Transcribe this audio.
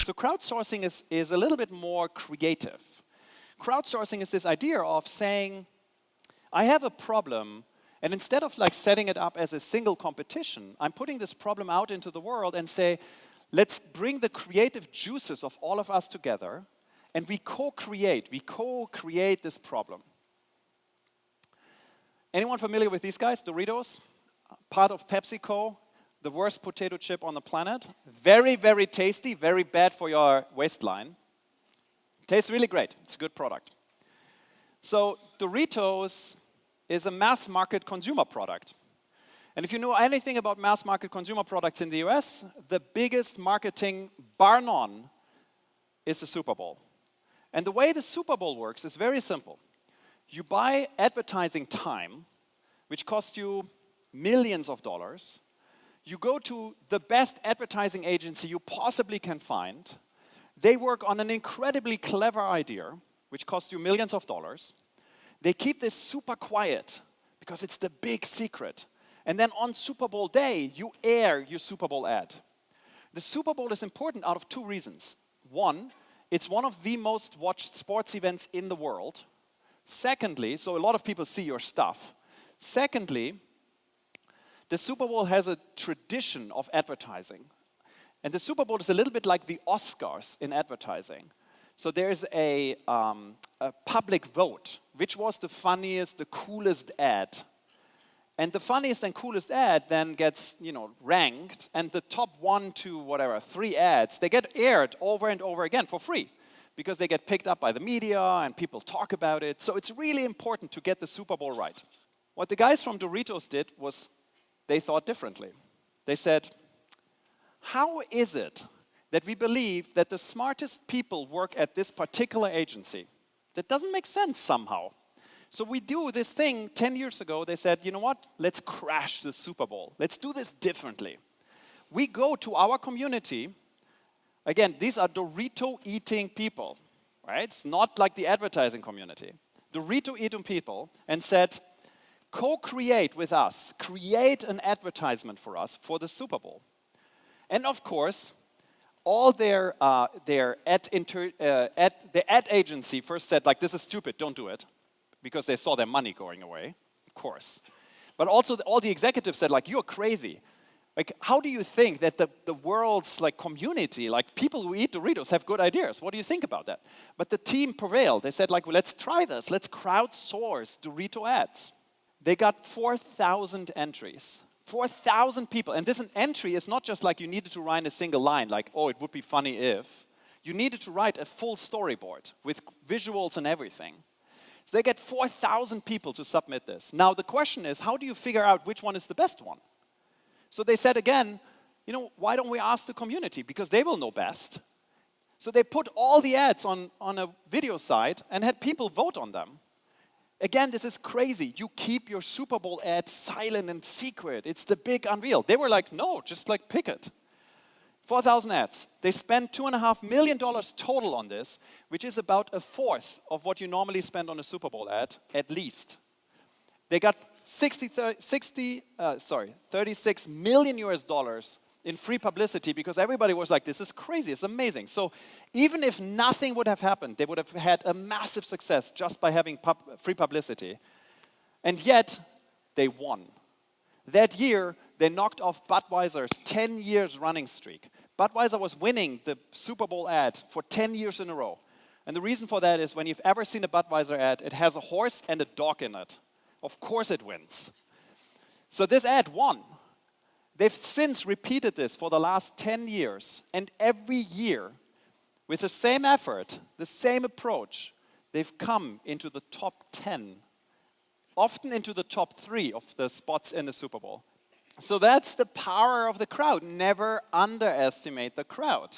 So crowdsourcing is a little bit more creative. Crowdsourcing is this idea of saying, I have a problem, and instead of like setting it up as a single competition, I'm putting this problem out into the world and say, let's bring the creative juices of all of us together, and we co-create this problem. Anyone familiar with these guys, Doritos? Part of PepsiCo, the worst potato chip on the planet. Very, very tasty, very bad for your waistline. Tastes really great, it's a good product. So Doritos is a mass market consumer product. And if you know anything about mass market consumer products in the US, the biggest marketing bar none is the Super Bowl. And the way the Super Bowl works is very simple. You buy advertising time, which costs you millions of dollars. You go to the best advertising agency you possibly can find. They work on an incredibly clever idea, which costs you millions of dollars. They keep this super quiet because it's the big secret. And then on Super Bowl day, you air your Super Bowl ad. The Super Bowl is important out of two reasons. One, it's one of the most watched sports events in the world. Secondly, so a lot of people see your stuff. Secondly, the Super Bowl has a tradition of advertising. And the Super Bowl is a little bit like the Oscars in advertising. So there's a public vote. Which was the funniest, the coolest ad? And the funniest and coolest ad then gets, ranked, and the top 1 to 3 ads, they get aired over and over again for free because they get picked up by the media and people talk about it. So it's really important to get the Super Bowl right. What the guys from Doritos did was they thought differently. They said, how is it that we believe that the smartest people work at this particular agency? That doesn't make sense somehow. So we do this thing 10 years ago. They said, you know what? Let's crash the Super Bowl. Let's do this differently. We go to our community. Again, these are Dorito-eating people, right? It's not like the advertising community. Dorito-eating people, and said, co-create with us. Create an advertisement for us for the Super Bowl. And of course, all their ad agency first said, like, this is stupid, don't do it, because they saw their money going away, of course. But also all the executives said, like, you're crazy. Like, how do you think that the world's like community, like people who eat Doritos have good ideas? What do you think about that? But the team prevailed. They said, like, well, let's try this. Let's crowdsource Dorito ads. They got 4,000 entries. 4,000 people, and this entry is not just like you needed to write a single line, like, oh, it would be funny if. You needed to write a full storyboard with visuals and everything. So they get 4,000 people to submit this. Now the question is, how do you figure out which one is the best one? So they said again, why don't we ask the community? Because they will know best. So they put all the ads on a video site and had people vote on them. Again, this is crazy. You keep your Super Bowl ad silent and secret. It's the big unveil. They were like, no, just like pick it. 4,000 ads. They spent $2.5 million total on this, which is about a fourth of what you normally spend on a Super Bowl ad, at least. They got 36 million US dollars in free publicity because everybody was like, this is crazy, it's amazing. So even if nothing would have happened, they would have had a massive success just by having free publicity. And yet, they won. That year, they knocked off Budweiser's 10 years running streak. Budweiser was winning the Super Bowl ad for 10 years in a row. And the reason for that is when you've ever seen a Budweiser ad, it has a horse and a dog in it. Of course it wins. So this ad won. They've since repeated this for the last 10 years, and every year, with the same effort, the same approach, they've come into the top 10, often into the top 3 of the spots in the Super Bowl. So that's the power of the crowd. Never underestimate the crowd.